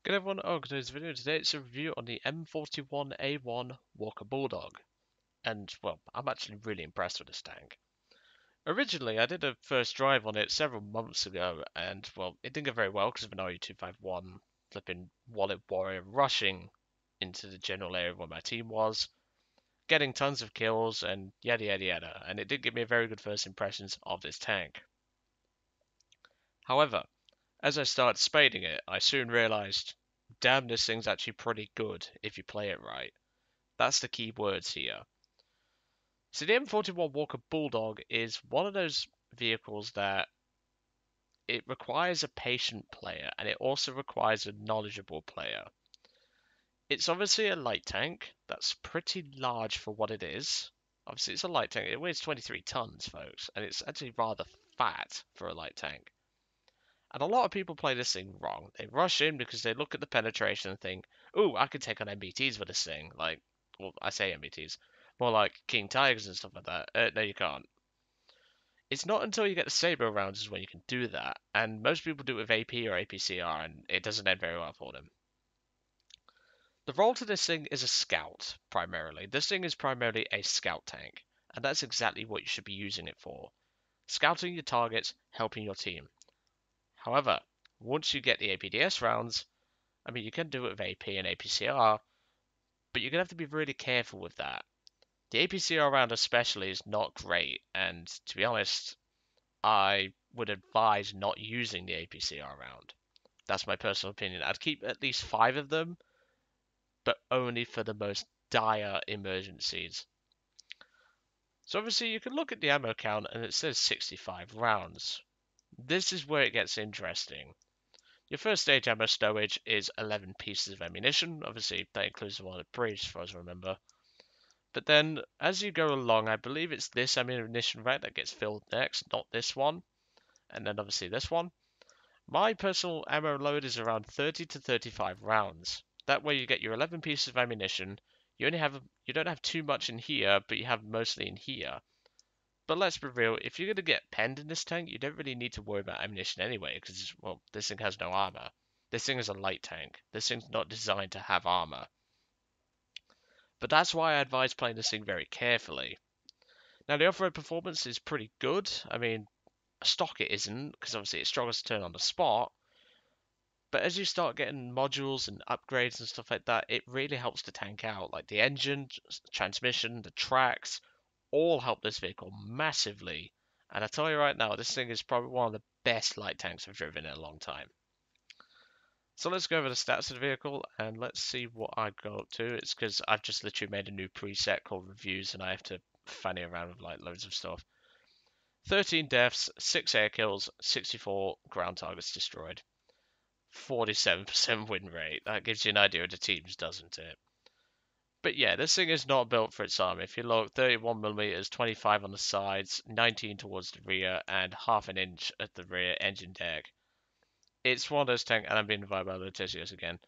Good everyone, welcome to this video. Today it's a review on the M41A1 Walker Bulldog. And, well, I'm actually really impressed with this tank. Originally, I did a first drive on it several months ago, and, well, it didn't go very well because of an RU251 flipping Wallet Warrior rushing into the general area where my team was, getting tons of kills, and yada yada yada. And it did give me a very good first impressions of this tank. However, as I started spading it, I soon realized, damn, this thing's actually pretty good if you play it right. That's the key words here. So the M41 Walker Bulldog is one of those vehicles that it requires a patient player and it also requires a knowledgeable player. It's obviously a light tank that's pretty large for what it is. Obviously it's a light tank, it weighs 23 tons folks, and it's actually rather fat for a light tank. And a lot of people play this thing wrong. They rush in because they look at the penetration and think, "Ooh, I could take on MBTs with this thing." Like, well, I say MBTs, more like King Tigers and stuff like that. No, you can't. It's not until you get the saber rounds is when you can do that. And most people do it with AP or APCR, and it doesn't end very well for them. The role to this thing is a scout, primarily. This thing is primarily a scout tank, and that's exactly what you should be using it for. Scouting your targets, helping your team. However, once you get the APDS rounds, I mean, you can do it with AP and APCR, but you're going to have to be really careful with that. The APCR round especially is not great, and to be honest, I would advise not using the APCR round. That's my personal opinion. I'd keep at least 5 of them, but only for the most dire emergencies. So obviously you can look at the ammo count and it says 65 rounds. This is where it gets interesting. Your first stage ammo stowage is 11 pieces of ammunition. Obviously, that includes the one at bridge, as far as I remember. But then, as you go along, I believe it's this ammunition rack that gets filled next, not this one. And then obviously this one. My personal ammo load is around 30 to 35 rounds. That way you get your 11 pieces of ammunition. You don't have too much in here, but you have mostly in here. But let's be real, if you're going to get penned in this tank, you don't really need to worry about ammunition anyway, because, well, this thing has no armor. This thing is a light tank. This thing's not designed to have armor. But that's why I advise playing this thing very carefully. Now, the off-road performance is pretty good. I mean, stock it isn't, because obviously it struggles to turn on the spot. But as you start getting modules and upgrades and stuff like that, it really helps the tank out. Like the engine, transmission, the tracks, all help this vehicle massively. And I tell you right now, this thing is probably one of the best light tanks I've driven in a long time. So let's go over the stats of the vehicle and let's see what I got up to. It's because I've just literally made a new preset called reviews and I have to fanny around with like loads of stuff. 13 deaths, 6 air kills, 64 ground targets destroyed. 47% win rate. That gives you an idea of the teams, doesn't it? But yeah, this thing is not built for its arm. If you look, 31mm, 25 on the sides, 19 towards the rear, and half an inch at the rear engine deck. It's one of those tanks, and I'm being invited by Lotisius again.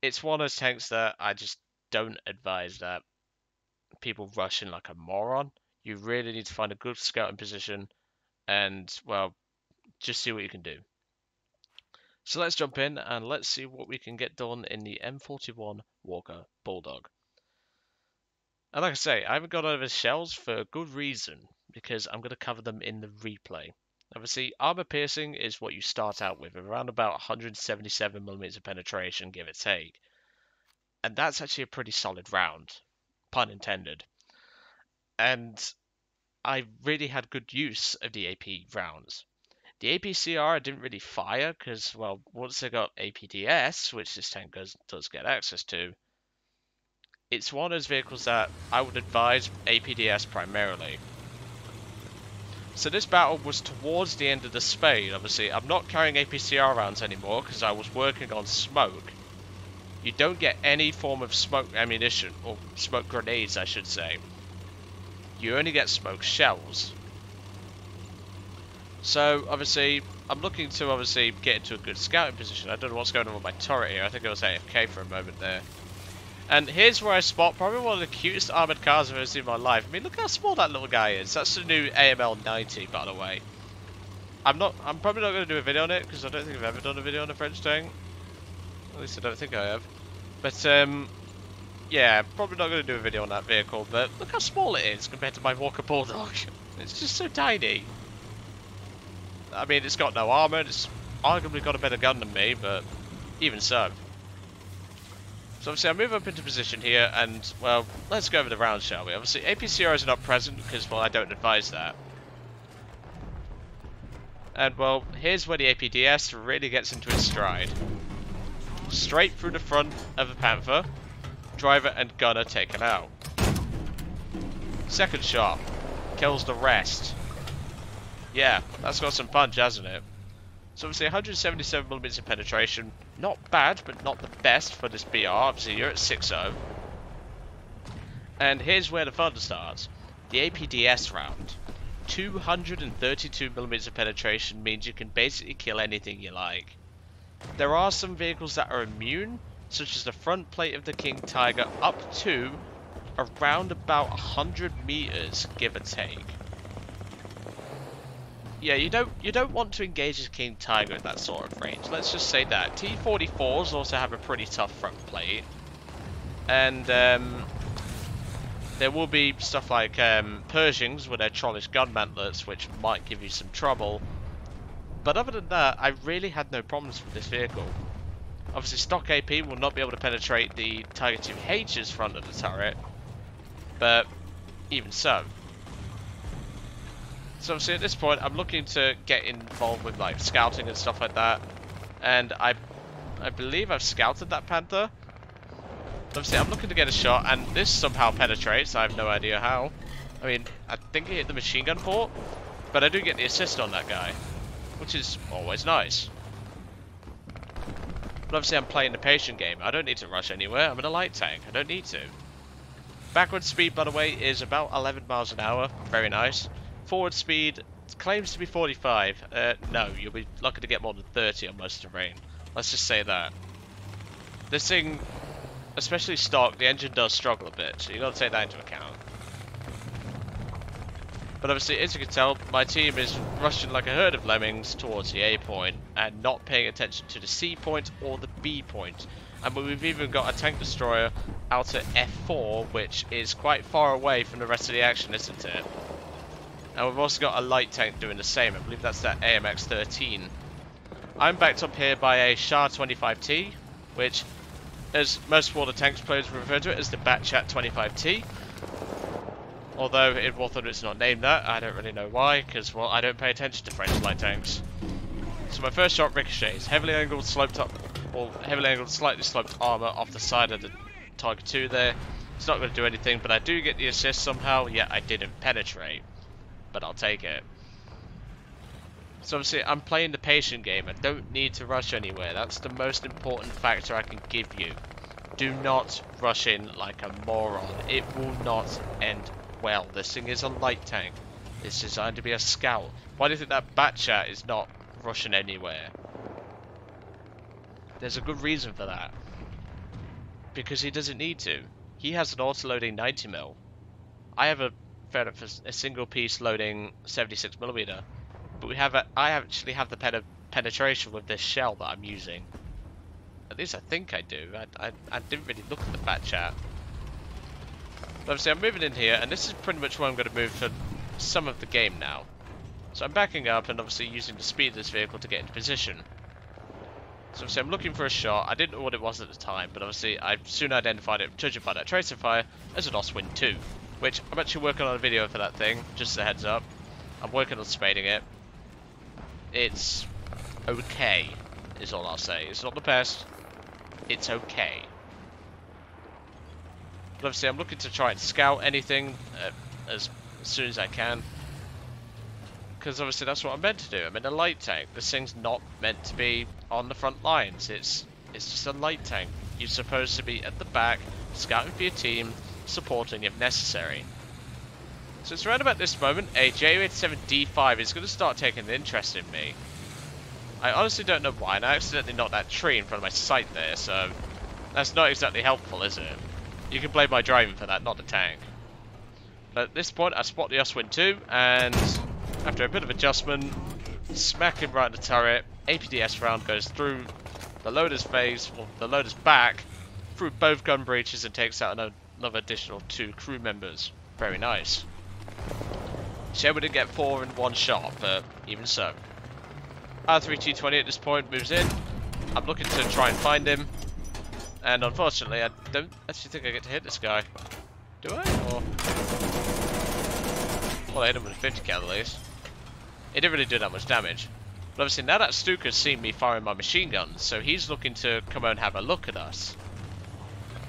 It's one of those tanks that I just don't advise that people rush in like a moron. You really need to find a good scouting position and, well, just see what you can do. So let's jump in and let's see what we can get done in the M41 Walker Bulldog. And like I say, I haven't got over the shells for a good reason, because I'm going to cover them in the replay. Obviously, armor piercing is what you start out with, around about 177mm of penetration, give or take. And that's actually a pretty solid round, pun intended. And I really had good use of the AP rounds. The APCR I didn't really fire because, well, once I got APDS, which this tank does get access to, it's one of those vehicles that I would advise APDS primarily. So this battle was towards the end of the spade. Obviously, I'm not carrying APCR rounds anymore because I was working on smoke. You don't get any form of smoke ammunition, or smoke grenades, I should say. You only get smoke shells. So, obviously, I'm looking to obviously get into a good scouting position. I don't know what's going on with my turret here. I think I was AFK for a moment there. And here's where I spot probably one of the cutest armoured cars I've ever seen in my life. I mean, look how small that little guy is. That's the new AML 90, by the way. I'm probably not going to do a video on it, because I don't think I've ever done a video on a French tank. At least I don't think I have. But, yeah, probably not going to do a video on that vehicle, but look how small it is compared to my Walker Bulldog. It's just so tiny. I mean, it's got no armor, it's arguably got a better gun than me, but even so. So obviously I move up into position here, and, well, let's go over the round, shall we? Obviously APCRs are not present, because, well, I don't advise that. And, well, here's where the APDS really gets into its stride. Straight through the front of the Panther, driver and gunner taken out. Second shot, kills the rest. Yeah, that's got some punch, hasn't it? So obviously 177mm of penetration, not bad, but not the best for this BR. Obviously you're at 6.0. And here's where the fun starts. The APDS round. 232mm of penetration means you can basically kill anything you like. There are some vehicles that are immune, such as the front plate of the King Tiger, up to around about 100 meters, give or take. Yeah, you don't want to engage as King Tiger at that sort of range. Let's just say that. T-44s also have a pretty tough front plate. And there will be stuff like Pershings with their trollish gun mantlets, which might give you some trouble. But other than that, I really had no problems with this vehicle. Obviously, stock AP will not be able to penetrate the Tiger 2H's front of the turret. But even so. So obviously at this point I'm looking to get involved with like scouting and stuff like that, and I believe I've scouted that Panther. Obviously I'm looking to get a shot, and this somehow penetrates. I have no idea how. I mean, I think he hit the machine gun port, but I do get the assist on that guy, which is always nice. But obviously I'm playing the patient game. I don't need to rush anywhere. I'm in a light tank. I don't need to. Backward speed, by the way, is about 11 miles an hour. Very nice. Forward speed claims to be 45. No, you'll be lucky to get more than 30 on most terrain. Let's just say that. This thing, especially stock, the engine does struggle a bit, so you got to take that into account. But obviously, as you can tell, my team is rushing like a herd of lemmings towards the A point and not paying attention to the C point or the B point. And we've even got a tank destroyer out at F4, which is quite far away from the rest of the action, isn't it? And we've also got a light tank doing the same. I believe that's that AMX-13. I'm backed up here by a SHA 25T, which, as most Water Tanks players refer to it as the Batchat 25T. Although in Warthog it's not named that, I don't really know why, because, well, I don't pay attention to French light tanks. So my first shot ricochets, heavily angled, sloped up, or heavily angled, slightly sloped armor off the side of the Tiger 2 there. It's not going to do anything, but I do get the assist somehow, yet I didn't penetrate. But I'll take it. So obviously I'm playing the patient game. I don't need to rush anywhere. That's the most important factor I can give you. Do not rush in like a moron. It will not end well. This thing is a light tank. It's designed to be a scout. Why do you think that Batchat is not rushing anywhere? There's a good reason for that. Because he doesn't need to. He has an auto-loading 90mm. I have a single piece loading 76mm, but I actually have the penetration with this shell that I'm using. At least I think I do. I didn't really look at the Batchat. But obviously I'm moving in here, and this is pretty much where I'm going to move for some of the game now. So I'm backing up and obviously using the speed of this vehicle to get into position. So obviously I'm looking for a shot. I didn't know what it was at the time, but obviously I soon identified it, judging by that tracer fire, as an Oswin 2. Which, I'm actually working on a video for that thing, just a heads up. I'm working on spading it. It's okay, is all I'll say. It's not the best, it's okay. But obviously I'm looking to try and scout anything as soon as I can. Because obviously that's what I'm meant to do. I'm in a light tank. This thing's not meant to be on the front lines. It's just a light tank. You're supposed to be at the back, scouting for your team, supporting if necessary. So it's around about this moment a Ju-87D5 is going to start taking an interest in me. I honestly don't know why, and I accidentally knocked that tree in front of my sight there, so that's not exactly helpful, is it? You can blame my driving for that, not the tank. But at this point I spot the Oswin 2, and after a bit of adjustment, smack him right in the turret, APDS round goes through the loader's face, or the loader's back, through both gun breaches and takes out another additional 2 crew members. Very nice. Shame we didn't get 4 in one shot, but even so. R3T20 at this point moves in. I'm looking to try and find him. And unfortunately, I don't actually think I get to hit this guy. Do I? Or... well, I hit him with a 50 cal at least. It didn't really do that much damage. But obviously now that Stuka's seen me firing my machine gun, so he's looking to come out and have a look at us.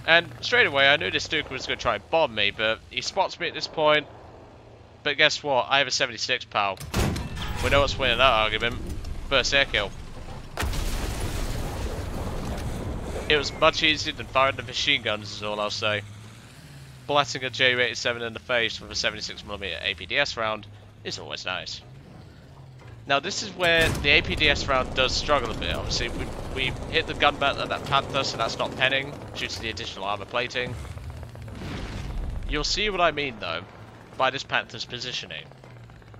And straight away I knew this Stuka was going to try and bomb me, but he spots me at this point. But guess what? I have a 76 pal. We know what's winning that argument. First air kill. It was much easier than firing the machine guns is all I'll say. Blasting a Ju-87 in the face with a 76mm APDS round is always nice. Now this is where the APDS round does struggle a bit. Obviously we hit the gun mount at that Panther, so that's not penning due to the additional armor plating. You'll see what I mean though by this Panther's positioning.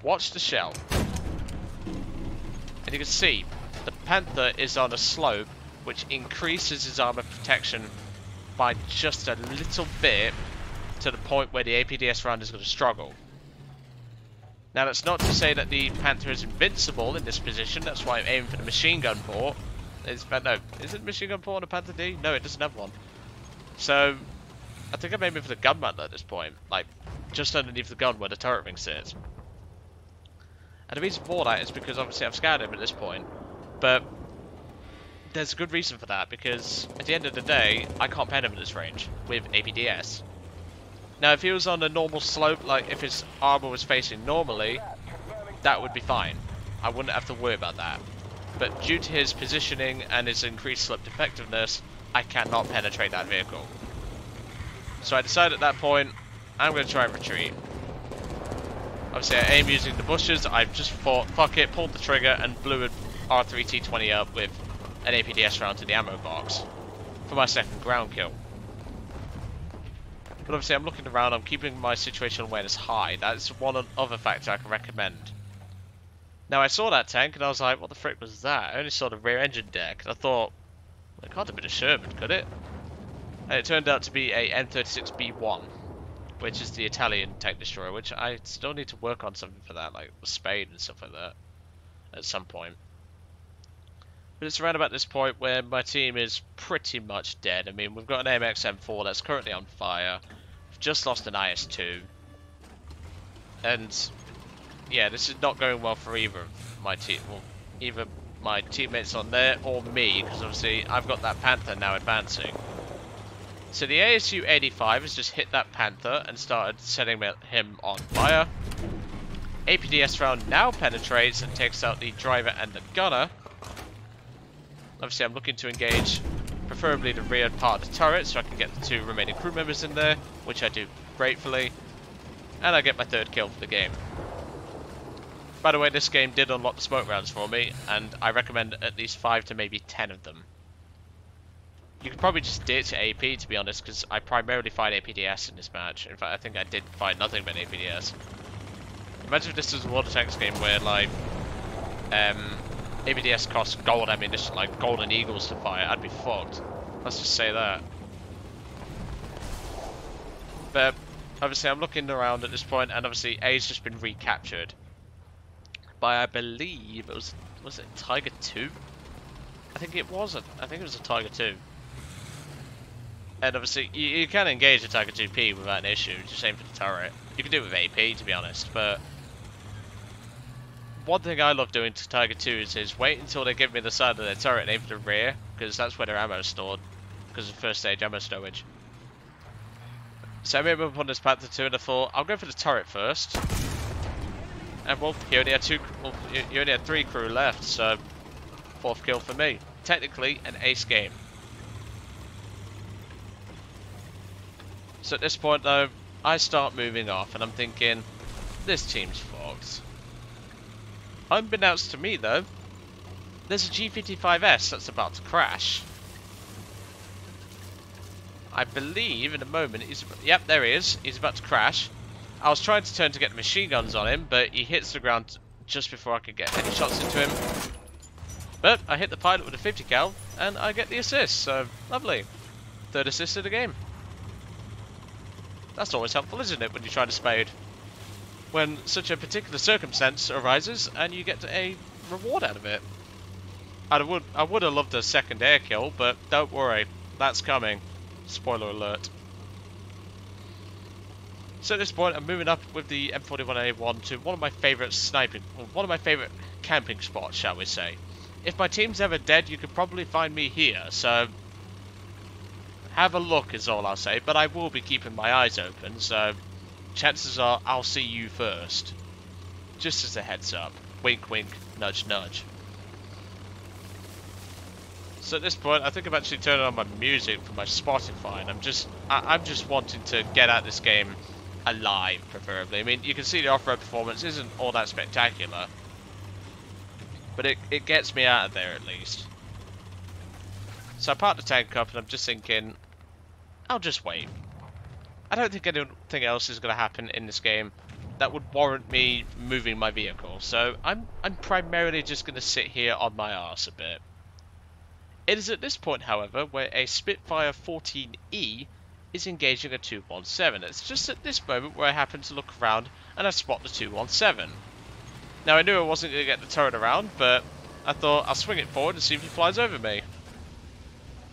Watch the shell. And you can see the Panther is on a slope which increases his armor protection by just a little bit to the point where the APDS round is going to struggle. Now that's not to say that the Panther is invincible in this position, that's why I'm aiming for the machine gun port. No, is it machine gun port on a Panther D? No, it doesn't have one. So, I think I'm aiming for the gun mount at this point, like just underneath the gun where the turret ring sits. And the reason for that is because obviously I've scouted him at this point, but there's a good reason for that, because at the end of the day, I can't pen him at this range with APDS. Now if he was on a normal slope, like if his armor was facing normally, that would be fine. I wouldn't have to worry about that. But due to his positioning and his increased slope effectiveness, I cannot penetrate that vehicle. So I decided at that point, I'm going to try and retreat. Obviously I aim using the bushes, I've just thought, fuck it, pulled the trigger and blew an R3T20 up with an APDS round to the ammo box for my second ground kill. But obviously I'm looking around, I'm keeping my situational awareness high. That's one other factor I can recommend. Now I saw that tank and I was like, what the frick was that? I only saw the rear engine deck and I thought, well, it can't have been a Sherman, could it? And it turned out to be a M36B1, which is the Italian tank destroyer, which I still need to work on something for that, like the spade and stuff like that, at some point. But it's around about this point where my team is pretty much dead. I mean, we've got an AMX M4 that's currently on fire. We've just lost an IS-2. And, yeah, this is not going well for either of my team. Well, either my teammates on there or me, because obviously I've got that Panther now advancing. So the ASU-85 has just hit that Panther and started setting him on fire. APDS round now penetrates and takes out the driver and the gunner. Obviously I'm looking to engage preferably the rear part of the turret so I can get the 2 remaining crew members in there, which I do gratefully. And I get my 3rd kill for the game. By the way, this game did unlock the smoke rounds for me, and I recommend at least 5 to maybe 10 of them. You could probably just ditch AP to be honest, because I primarily fight APDS in this match. In fact, I think I did fight nothing but APDS. Imagine if this was a water tanks game where like APDS costs gold ammunition, like golden eagles to fire. I'd be fucked. Let's just say that. But obviously I'm looking around at this point, and obviously A's just been recaptured by, I believe it was it Tiger 2? I think it was a Tiger 2. And obviously you can engage a Tiger 2P without an issue, just aim for the turret. You can do it with AP to be honest, but one thing I love doing to Tiger 2s is wait until they give me the side of their turret and aim for the rear, because that's where their ammo is stored, because of first stage ammo stowage. So I made up on this Panther 2 and I thought, I'll go for the turret first. And well, you only had 3 crew left, so 4th kill for me. Technically an ace game. So at this point though, I start moving off and I'm thinking, this team's fucked. Unbeknownst to me though, there's a G55S that's about to crash. I believe in a moment yep, there he is. He's about to crash. I was trying to turn to get the machine guns on him, but he hits the ground just before I could get any shots into him. But I hit the pilot with a 50 cal, and I get the assist, so lovely. Third assist of the game. That's always helpful, isn't it, when you try to spade? When such a particular circumstance arises and you get a reward out of it. I would have loved a second air kill, but don't worry, that's coming. Spoiler alert. So at this point, I'm moving up with the M41A1 to one of my favourite camping spots, shall we say. If my team's ever dead, you could probably find me here, so have a look is all I'll say, but I will be keeping my eyes open, so chances are I'll see you first. Just as a heads up. Wink wink, nudge nudge. So at this point, I think I'm actually turning on my music for my Spotify, and I'm just wanting to get at this game alive, preferably. I mean, you can see the off-road performance isn't all that spectacular, but it gets me out of there at least. So I parked the tank up, and I'm just thinking, I'll just wait. I don't think anything else is going to happen in this game that would warrant me moving my vehicle, so I'm primarily just going to sit here on my arse a bit. It is at this point, however, where a Spitfire 14E is engaging a 217. It's just at this moment where I happen to look around and I spot the 217. Now I knew I wasn't going to get the turret around, but I thought I'll swing it forward and see if he flies over me.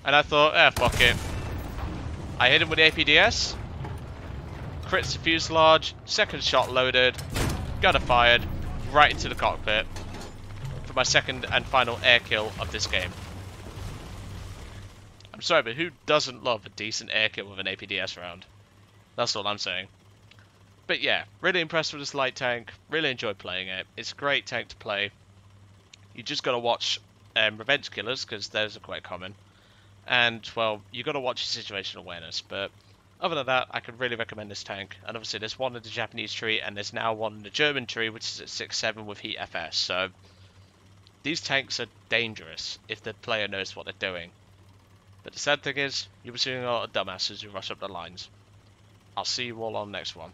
And I thought, fuck it. I hit him with the APDS, crits the fuselage, second shot loaded, gunner fired, right into the cockpit for my second and final air kill of this game. I'm sorry, but who doesn't love a decent air kill with an APDS round? That's all I'm saying. But yeah, really impressed with this light tank, really enjoyed playing it. It's a great tank to play. You just gotta watch revenge killers, because those are quite common. And, well, you gotta watch your situational awareness, but other than that, I could really recommend this tank. And obviously there's one in the Japanese tree, and there's now one in the German tree, which is at 6.7 with Heat FS, so these tanks are dangerous if the player knows what they're doing. But the sad thing is, you'll be seeing a lot of dumbasses who rush up the lines. I'll see you all on the next one.